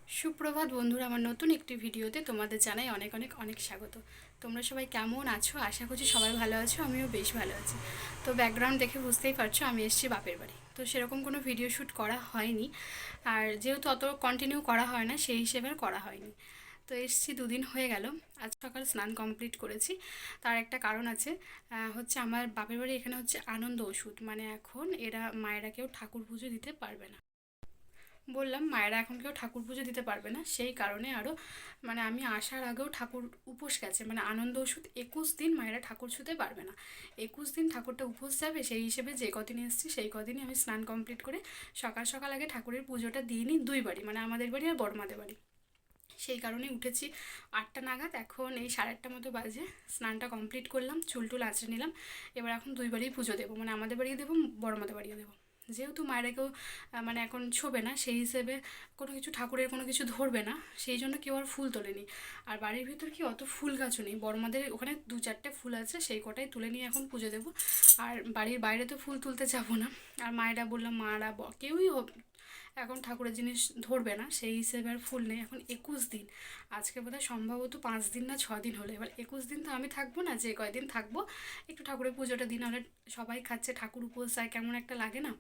সুপ্রভাত বন্ধুরা, আমার নতুন একটি ভিডিওতে তোমাদের জানাই অনেক অনেক অনেক স্বাগত। তোমরা সবাই কেমন আছো? আশা করছি সবাই ভালো আছো, আমিও বেশ ভালো আছি। তো ব্যাকগ্রাউন্ড দেখে বুঝতেই পারছো আমি এসেছি বাপের বাড়ি। তো সেরকম কোনো ভিডিও শ্যুট করা হয়নি, আর যেহেতু অত কন্টিনিউ করা হয় না সেই হিসেবে আর করা হয়নি। তো এসেছি দুদিন হয়ে গেল। আজ সকাল স্নান কমপ্লিট করেছি। তার একটা কারণ আছে, হচ্ছে আমার বাপের বাড়ি এখানে হচ্ছে আনন্দ ওষুধ, মানে এখন এরা মায়েরা কেউ ঠাকুর পুজো দিতে পারবে না। বললাম মায়েরা এখন কেউ ঠাকুর পুজো দিতে পারবে না, সেই কারণে আরও মানে আমি আসার আগেও ঠাকুর উপোস গেছে, মানে আনন্দ ওষুধ 21 দিন মায়েরা ঠাকুর ছুঁতে পারবে না। 21 দিন ঠাকুরটা উপোস যাবে, সেই হিসেবে যে কদিন এসেছি সেই কদিনই আমি স্নান কমপ্লিট করে সকাল সকাল আগে ঠাকুরের পুজোটা দিয়ে নিই দুই বাড়ি, মানে আমাদের বাড়ি আর বড়মাদের বাড়ি। সেই কারণে উঠেছি 8টা নাগাদ, এখন এই 8:30 মতো বাজে। স্নানটা কমপ্লিট করলাম, চুল টুল আঁচড়ে নিলাম। এবার এখন দুই বাড়িই পুজো দেবো, মানে আমাদের বাড়িও দেবো, বড়মাদের বাড়িও দেবো। যেহেতু মায়েরা কেউ মানে এখন ছোবে না, সেই হিসেবে কোনো কিছু ঠাকুরের কোনো কিছু ধরবে না, সেই জন্য কেউ আর ফুল তোলেনি। আর বাড়ির ভিতর কি অত ফুল গাছও নেই, বড়মাদের ওখানে 2-4টে ফুল আছে, সেই কটাই তুলে নিয়ে এখন পুজো দেবো। আর বাড়ির বাইরে তো ফুল তুলতে যাবো না। আর মায়েরা বললাম মারা কেউই এখন ঠাকুরের জিনিস ধরবে না, সেই হিসেবে আর ফুল নেই। এখন 21 দিন, আজকে বোধহয় সম্ভবত 5 দিন না 6 দিন হলো। এবার 21 দিন তো আমি থাকবো না, যে কয়দিন থাকবো একটু ঠাকুরের পুজোটা দিন, হলে সবাই খাচ্ছে ঠাকুর উপোস যায়, কেমন একটা লাগে না?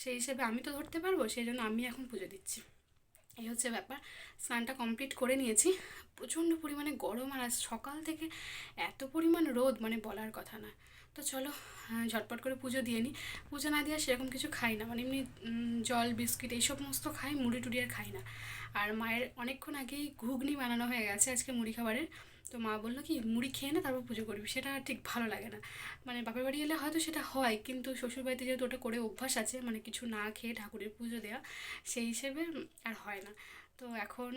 সেই হিসেবে আমি তো ধরতে পারবো, সেই জন্য আমি এখন পুজো দিচ্ছি। এই হচ্ছে ব্যাপার। স্নানটা কমপ্লিট করে নিয়েছি। প্রচণ্ড পরিমাণে গরম, আর আজ সকাল থেকে এত পরিমাণ রোদ, মানে বলার কথা না। তো চলো, ঝটপট করে পুজো দিয়ে নিই। পুজো না দিয়ে সেরকম কিছু খাই না, মানে এমনি জল বিস্কিট এই সমস্ত খাই, মুড়ি টুড়ি আর খাই না। আর মায়ের অনেকক্ষণ আগেই ঘুগনি বানানো হয়ে গেছে আজকে মুড়ি খাবারের। তো মা বললো কি মুড়ি খেয়ে না তারপর পুজো করবি, সেটা ঠিক ভালো লাগে না। মানে বাপের বাড়ি এলে হয়তো সেটা হয়, কিন্তু শ্বশুরবাড়িতে যেহেতু ওটা করে অভ্যাস আছে, মানে কিছু না খেয়ে ঠাকুরের পুজো দেওয়া, সেই হিসেবে আর হয় না। তো এখন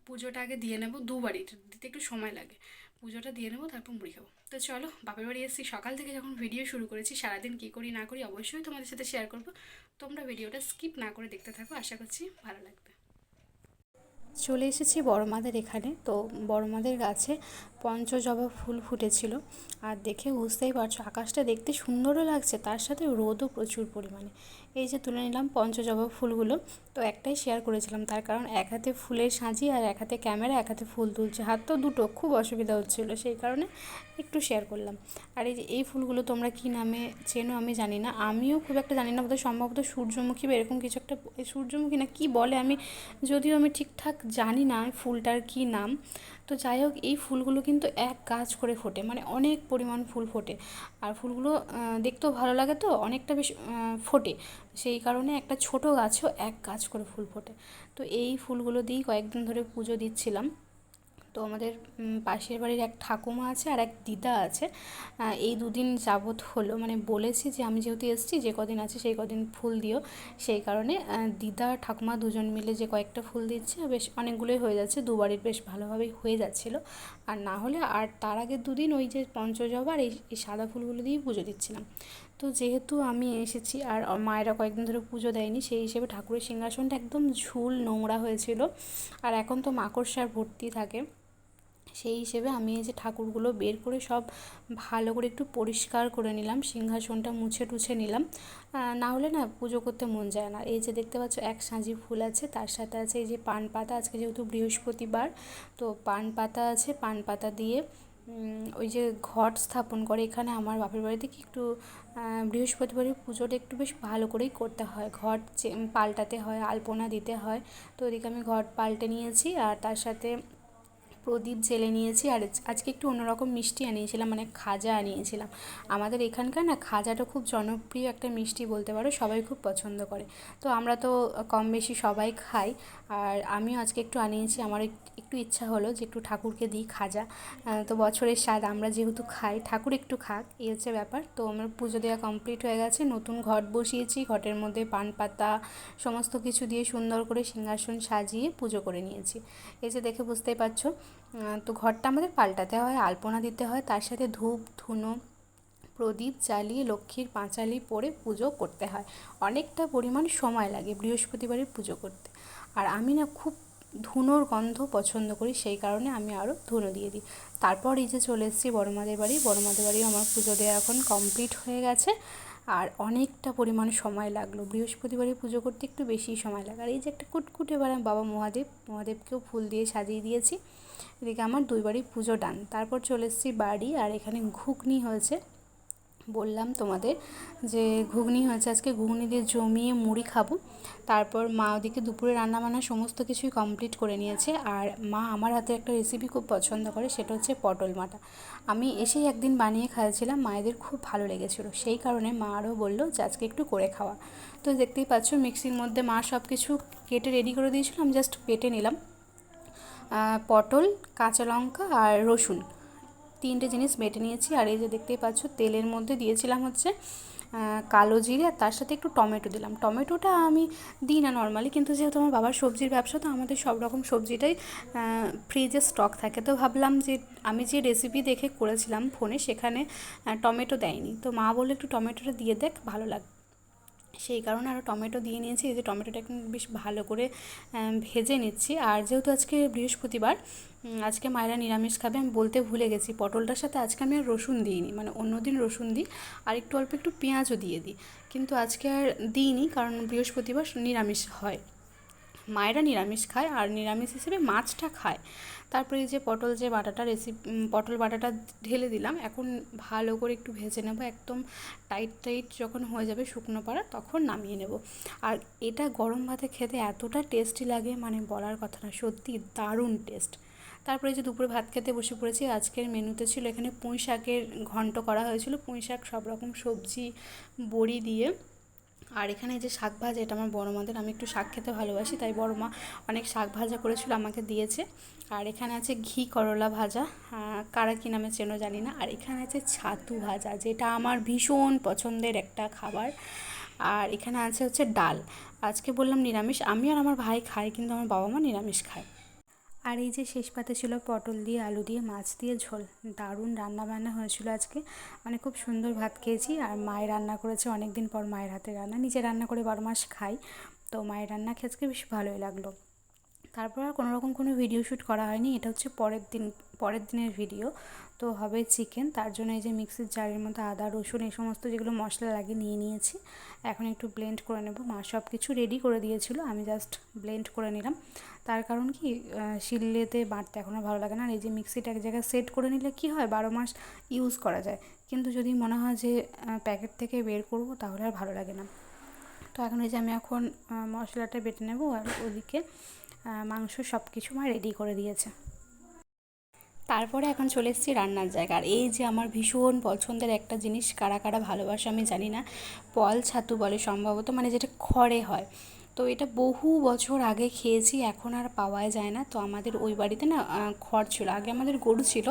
পুজোটা আগে দিয়ে নেবো, দুবারই দিতে একটু সময় লাগে। পুজোটা দিয়ে নেবো, তারপর মুড়ি খাবো। তো চলো, বাপের বাড়ি এসেছি, সকাল থেকে যখন ভিডিও শুরু করেছি, সারাদিন কী করি না করি অবশ্যই তোমাদের সাথে শেয়ার করবো। তোমরা ভিডিওটা স্কিপ না করে দেখতে থাকো, আশা করছি ভালো লাগবে। চলে এসেছি বড়মাদের এখানে। তো বড়মাদের গাছে পঞ্চজবা ফুল ফুটেছিল, আর দেখে বুঝতেই পারছো আকাশটা দেখতে সুন্দরও লাগছে, তার সাথে রোদও প্রচুর পরিমাণে। এই যে তুলে নিলাম পঞ্চজবা ফুলগুলো। তো একটাই শেয়ার করেছিলাম, তার কারণ এক হাতে ফুলের সাজি আর এক হাতে ক্যামেরা, এক হাতে ফুল তুলছে, হাত তো দুটো, খুব অসুবিধা হচ্ছিলো, সেই কারণে একটু শেয়ার করলাম। আর এই যে এই ফুলগুলো তোমরা কী নামে চেনো আমি জানি না, আমিও খুব একটা জানি না, বোধহয় সম্ভবত সূর্যমুখী বা এরকম কিছু একটা, সূর্যমুখী না কী বলে, আমি যদিও আমি ঠিকঠাক জানি না ফুলটার কী নাম। তো যাই হোক, এই ফুলগুলো কিন্তু এক গাছ করে ফোটে, মানে অনেক পরিমাণ ফুল ফোটে। আর ফুলগুলো দেখতেও ভালো লাগে, তো অনেকটা বেশ ফোটে, সেই কারণে একটা ছোট গাছেও এক গাছ করে ফুল ফোটে। তো এই ফুলগুলো দিয়েই কয়েকদিন ধরে পুজো দিচ্ছিলাম। তো আমাদের পাশের বাড়ির এক ঠাকুমা আছে আর এক দিদা আছে, এই দুদিন যাবৎ হলো, মানে বলেছি যে আমি যেহেতু এসেছি যে কদিন আছে সেই কদিন ফুল দিও, সেই কারণে দিদা আর ঠাকুমা দুজন মিলে যে কয়েকটা ফুল দিচ্ছে, বেশ অনেকগুলোই হয়ে যাচ্ছে, দুবারই বেশ ভালোভাবেই হয়ে যাচ্ছিলো। আর না হলে আর তার আগের দুদিন ওই যে পঞ্চজবা আর এই সাদা ফুলগুলো দিয়েই পুজো দিচ্ছিলাম। তো যেহেতু আমি এসেছি আর মায়েরা কয়েকদিন ধরে পুজো দেয়নি, সেই হিসেবে ঠাকুরের সিংহাসনটা একদম ঝুল নোংরা হয়েছিল, আর এখন তো মাকড়সার ভর্তি থাকে, সেই হিসেবে আমি এই যে ঠাকুরগুলো বের করে সব ভালো করে একটু পরিষ্কার করে নিলাম, সিংহাসনটা মুছে টুছে নিলাম, না হলে না পুজো করতে মন যায় না। এই যে দেখতে পাচ্ছ এক সাজি ফুল আছে, তার সাথে আছে এই যে পান পাতা, আজকে যেহেতু বৃহস্পতিবার, তো পান পাতা আছে, পান পাতা দিয়ে ওই যে ঘট স্থাপন করে এখানে আমার বাপের বাড়িতে কি একটু বৃহস্পতিবারের পুজোটা একটু বেশ ভালো করেই করতে হয়, ঘট পাল্টাতে হয়, আলপনা দিতে হয়। তো ওদিকে আমি ঘট পাল্টে নিয়েছি, আর তার সাথে প্রদীপ জেলে নিয়েছি, আর আজকে একটু অন্যরকম মিষ্টি আনিয়েছিলাম, মানে খাজা আনিয়েছিলাম। আমাদের এখানকার না খাজাটা খুব জনপ্রিয় একটা মিষ্টি বলতে পারো, সবাই খুব পছন্দ করে। তো আমরা তো কম বেশি সবাই খাই, আর আমিও আজকে একটু আনিয়েছি, আমার একটু ইচ্ছা হলো যে একটু ঠাকুরকে দিই খাজা। তো বছরের স্বাদ, আমরা যেহেতু খাই, ঠাকুর একটু খাক, এই হচ্ছে ব্যাপার। তো আমার পুজো দেওয়া কমপ্লিট হয়ে গেছে, নতুন ঘট বসিয়েছি, ঘটের মধ্যে পান পাতা সমস্ত কিছু দিয়ে সুন্দর করে সিংহাসন সাজিয়ে পুজো করে নিয়েছি। এই যে দেখে বুঝতেই পারছো। তো ঘরটা আমাদের পাল্টাতে হয়, আলপনা দিতে হয়, তার সাথে ধূপ ধুনো প্রদীপ জ্বালিয়ে লক্ষ্মীর পাঁচালি পরে পুজো করতে হয়, অনেকটা পরিমাণ সময় লাগে বৃহস্পতিবারের পুজো করতে। আর আমি না খুব ধুনোর গন্ধ পছন্দ করি, সেই কারণে আমি আরও ধুনো দিয়ে দিই। তারপর এই যে চলে এসেছি বড়মাদের বাড়ি, বড়মাদের বাড়িও আমার পুজো দেওয়া এখন কমপ্লিট হয়ে গেছে। আর অনেকটা পরিমাণ সময় লাগলো। বৃহস্পতিবারে পুজো করতে একটু বেশি সময় লাগে। আর এই যে একটা কুটকুটে বাবা মহাদেবকেও ফুল দিয়ে সাজিয়ে দিয়েছি। এদিকে আমার 2 বাড়ি পুজো ডান। তারপর চলে এসেছি বাড়ি, আর এখানে ঘুগনি হয়েছে। বললাম তোমাদের যে ঘুগনি হয়েছে, আজকে ঘুগনি দিয়ে জমিয়ে মুড়ি খাবো। তারপর মা ওদিকে দুপুরে রান্নাবান্না সমস্ত কিছুই কমপ্লিট করে নিয়েছে। আর মা আমার হাতে একটা রেসিপি খুব পছন্দ করে, সেটা হচ্ছে পটল বাটা। আমি এসেই একদিন বানিয়ে খাইয়েছিলাম, মায়েদের খুব ভালো লেগেছিলো, সেই কারণে মা আরও বললো যে আজকে একটু করে খাওয়া। তো দেখতেই পাচ্ছ মিক্সির মধ্যে মা সব কিছু কেটে রেডি করে দিয়েছিল, আমি জাস্ট বেটে নিলাম। পটল, কাঁচা লঙ্কা আর রসুন 3টে জিনিস বেটে নিয়েছি। আর এই যে দেখতেই পাচ্ছ তেলের মধ্যে দিয়েছিলাম হচ্ছে কালো জিরে, আর তার সাথে একটু টমেটো দিলাম। টমেটোটা আমি দিই না নর্মালি, কিন্তু যেহেতু আমার বাবার সবজির ব্যবসা, তো আমাদের সব রকম সবজিটাই ফ্রিজে স্টক থাকে। তো ভাবলাম যে আমি যে রেসিপি দেখে করেছিলাম ফোনে, সেখানে টমেটো দেয়নি, তো মা বললো একটু টমেটোটা দিয়ে দেখ, ভালো লাগবে। সেই কারণে আরও টমেটো দিয়ে নিয়েছি। এই যে টমেটোটা এখন বেশ ভালো করে ভেজে নিচ্ছি। আর যেহেতু আজকে বৃহস্পতিবার, আজকে মায়েরা নিরামিষ খাবে, আমি বলতে ভুলে গেছি, পটলটার সাথে আজকে আমি আর রসুন দিইনি, মানে অন্যদিন রসুন দিই আর একটু অল্প একটু পেঁয়াজও দিয়ে দিই, কিন্তু আজকে আর দিইনি, কারণ বৃহস্পতিবার নিরামিষ হয়, মায়েরা নিরামিষ খায় আর নিরামিষ হিসেবে মাছটা খায়। তারপরে এই যে পটল বাটাটা ঢেলে দিলাম। এখন ভালো করে একটু ভেজে নেব, একদম টাইট যখন হয়ে যাবে শুকনো পাড়া, তখন নামিয়ে নেব। আর এটা গরম ভাতে খেতে এতটা টেস্টি লাগে, মানে বলার কথা না, সত্যি দারুণ টেস্ট। তারপরে যে দুপুরে ভাত খেতে বসে পড়েছি। আজকের মেনুতে ছিল এখানে পুঁই শাকের ঘন্ট করা হয়েছিল, পুঁই শাক সব রকম সবজি বড়ি দিয়ে। আর এখানে যে শাক ভাজা, এটা আমার বড় মাদের, আমি একটু শাক খেতে ভালোবাসি, তাই বড় মা অনেক শাক ভাজা করেছিল, আমাকে দিয়েছে। আর এখানে আছে ঘি করলা ভাজা, কারা কী নামে চেনো জানি না। আর এখানে আছে ছাতু ভাজা, যেটা আমার ভীষণ পছন্দের একটা খাবার। আর এখানে আছে হচ্ছে ডাল। আজকে বললাম নিরামিষ, আমি আর আমার ভাই খাই, কিন্তু আমার বাবা মা নিরামিষ খায়। আর এই যে শেষ পাতে ছিল পটল দিয়ে আলু দিয়ে মাছ দিয়ে ঝোল। দারুণ রান্না হয়েছিল আজকে, মানে খুব সুন্দর ভাত খেয়েছি। আর মায়ের রান্না করেছে, অনেক দিন পর মায়ের হাতে রান্না, নিজে রান্না করে 12 মাস খাই, তো মায়ের রান্না খেয়ে আজকে বেশ ভালোই লাগলো। তারপর আর কোনো ভিডিও শ্যুট করা হয়নি। এটা হচ্ছে পরের দিনের ভিডিও। তো হবে চিকেন, তার জন্য এই যে মিক্সির জারের মধ্যে আদা রসুন এই সমস্ত যেগুলো মশলা লাগে নিয়ে নিয়েছি। এখন একটু ব্লেন্ড করে নেব। মা সব কিছু রেডি করে দিয়েছিল, আমি জাস্ট ব্লেন্ড করে নিলাম। তার কারণ কি, শিললেতে বাটতে এখন আর ভালো লাগে না। আর এই যে মিক্সিটা এক জায়গায় সেট করে নিলে কি হয়, 12 মাস ইউজ করা যায়। কিন্তু যদি মনে হয় যে প্যাকেট থেকে বের করব, তাহলে আর ভালো লাগে না। তো এখন এই যে আমি এখন মশলাটা বেটে নেব। আর ওদিকে মাংস সব কিছু মা রেডি করে দিয়েছে। তারপরে এখন চলে এসেছি রান্নার জায়গা। আর এই যে আমার ভীষণ পছন্দের একটা জিনিস, কারা কারা ভালোবাসে আমি জানি না, পল ছাতু বলে সম্ভবত, মানে যেটা খড়ে হয়। তো এটা বহু বছর আগে খেয়েছি, এখন আর পাওয়াই যায় না। তো আমাদের ওই বাড়িতে না খড় ছিল, আগে আমাদের গরু ছিল,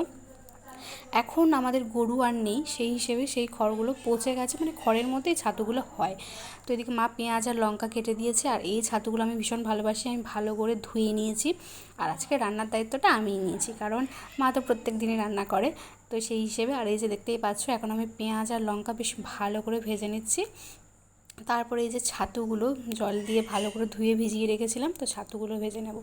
এখন আমাদের গরু আর নেই, সেই হিসেবে সেই খড়গুলো পচে গেছে, মানে খড়ের মধ্যেই ছাতুগুলো হয়। তো এদিকে মা পেঁয়াজ আর লঙ্কা কেটে দিয়েছে। আর এই ছাতুগুলো আমি ভীষণ ভালোবাসি, আমি ভালো করে ধুয়ে নিয়েছি। আর আজকে রান্নার দায়িত্বটা আমিই নিয়েছি, কারণ মা তো প্রত্যেক দিনই রান্না করে, তো সেই হিসেবে। আর এই যে দেখতেই পাচ্ছ, এখন আমি পেঁয়াজ আর লঙ্কা বেশ ভালো করে ভেজে নিচ্ছি। তারপরে এই যে ছাতুগুলো জল দিয়ে ভালো করে ধুয়ে ভিজিয়ে রেখেছিলাম, তো ছাতুগুলো ভেজে নেব।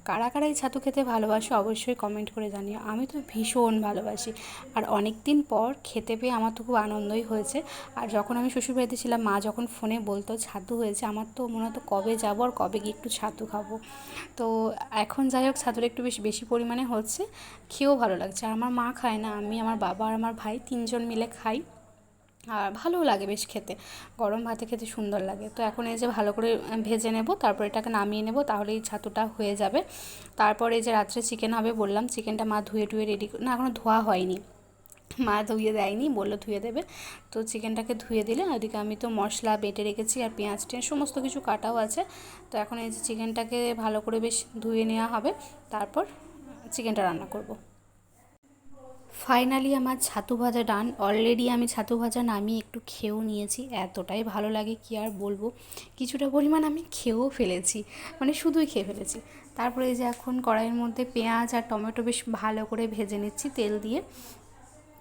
কারা কারা এই ছাতু খেতে ভালোবাসো অবশ্যই কমেন্ট করে জানিও, আমি তো ভীষণ ভালোবাসি। আর অনেক দিন পর খেতে পেয়ে আমার তো খুব আনন্দই হয়েছে। আর যখন আমি শ্বশুরবাড়িতে ছিলাম, মা যখন ফোনে বলতো ছাতু হয়েছে, আমার তো মনে হতো কবে যাবো আর কবে গিয়ে একটু ছাতু খাবো। তো এখন যাই হোক, ছাতুটা একটু বেশি পরিমাণে হচ্ছে, খেয়েও ভালো লাগছে। আর আমার মা খায় না, আমি, আমার বাবা আর আমার ভাই 3জন মিলে খাই। আর ভালোও লাগে বেশ খেতে, গরম ভাতে খেতে সুন্দর লাগে। তো এখন এই যে ভালো করে ভেজে নেব, তারপর এটাকে নামিয়ে নেব, তাহলেই ছাতুটা হয়ে যাবে। তারপর এই যে রাত্রে চিকেন হবে বললাম, চিকেনটা মা ধুয়ে রেডি, না এখনও ধোয়া হয়নি, মা ধুয়ে দেয়নি, বললো ধুয়ে দেবে। তো চিকেনটাকে ধুয়ে দিলে, ওদিকে আমি তো মশলা বেটে রেখেছি, আর পেঁয়াজ সমস্ত কিছু কাটাও আছে। তো এখন এই যে চিকেনটাকে ভালো করে বেশ ধুয়ে নেওয়া হবে, তারপর চিকেনটা রান্না করব। ফাইনালি আমার ছাতু ভাজা ডান। অলরেডি আমি ছাতু ভাজা নামিয়ে একটু খেয়েও নিয়েছি, এতটাই ভালো লাগে কি আর বলবো। কিছুটা পরিমাণ আমি খেয়েও ফেলেছি, মানে শুধুই খেয়ে ফেলেছি। তারপরে এই যে এখন কড়াইয়ের মধ্যে পেঁয়াজ আর টমেটো বেশ ভালো করে ভেজে নিচ্ছি তেল দিয়ে।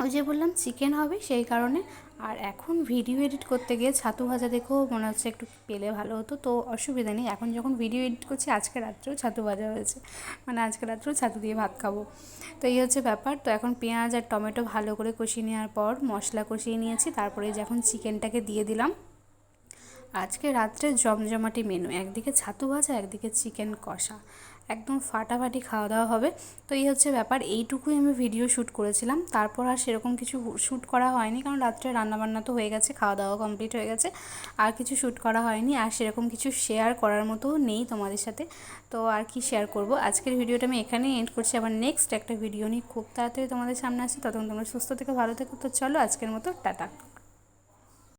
ওই যে বললাম চিকেন হবে, সেই কারণে আর এখন ভিডিও এডিট করতে গিয়ে ছাতু ভাজা দেখেও মনে হচ্ছে একটু পেলে ভালো হতো, তো অসুবিধা নেই। এখন যখন ভিডিও এডিট করছি আজকে রাত্রেও ছাতু ভাজা হয়েছে, মানে আজকে রাত্রেও ছাতু দিয়ে ভাত খাবো। তো এই হচ্ছে ব্যাপার। তো এখন পেঁয়াজ আর টমেটো ভালো করে কষিয়ে নেওয়ার পর মশলা কষিয়ে নিয়েছি, তারপরে যখন চিকেনটাকে দিয়ে দিলাম। আজকে রাত্রে জমজমাটি মেনু, একদিকে ছাতু ভাজা একদিকে চিকেন কষা, একদম ফাটাফাটি খাওয়া দাওয়া হবে। তো এই হচ্ছে ব্যাপার, এইটুকুই আমি ভিডিও শ্যুট করেছিলাম, তারপর আর সেরকম কিছু শ্যুট করা হয়নি, কারণ রাত্রে রান্নাবান্না তো হয়ে গেছে, খাওয়া দাওয়া কমপ্লিট হয়ে গেছে, আর কিছু শ্যুট করা হয়নি। আর সেরকম কিছু শেয়ার করার মতো নেই তোমাদের সাথে, তো আর কি শেয়ার করব। আজকের ভিডিওটা আমি এখানেই এন্ড করছি, আবার নেক্সট একটা ভিডিও নিয়ে খুব তাড়াতাড়ি তোমাদের সামনে আসছি। ততক্ষণ তোমরা সুস্থ থেকে ভালো থেকো। তো চলো আজকের মতো টাটা।